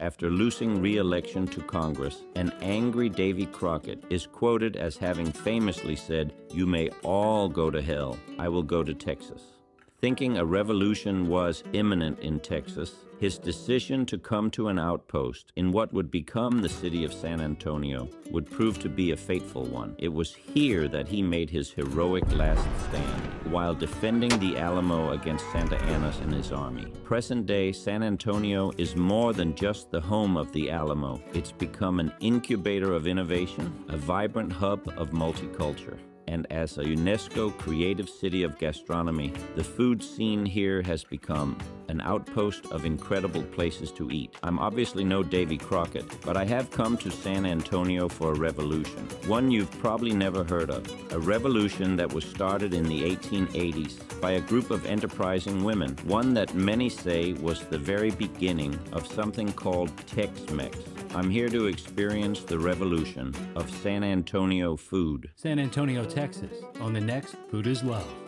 after losing re-election to Congress, an angry Davey Crockett is quoted as having famously said, "You may all go to hell, I will go to Texas." Thinking a revolution was imminent in Texas, his decision to come to an outpost in what would become the city of San Antonio would prove to be a fateful one. It was here that he made his heroic last stand, while defending the Alamo against Santa Anna's and his army. Present-day San Antonio is more than just the home of the Alamo. It's become an incubator of innovation, a vibrant hub of multiculture. And as a UNESCO Creative City of Gastronomy, the food scene here has become an outpost of incredible places to eat. I'm obviously no Davey Crockett, but I have come to San Antonio for a revolution, one you've probably never heard of, a revolution that was started in the 1880s by a group of enterprising women, one that many say was the very beginning of something called Tex Mex. I'm here to experience the revolution of San Antonio food. San Antonio, Texas, on the next Food is Love.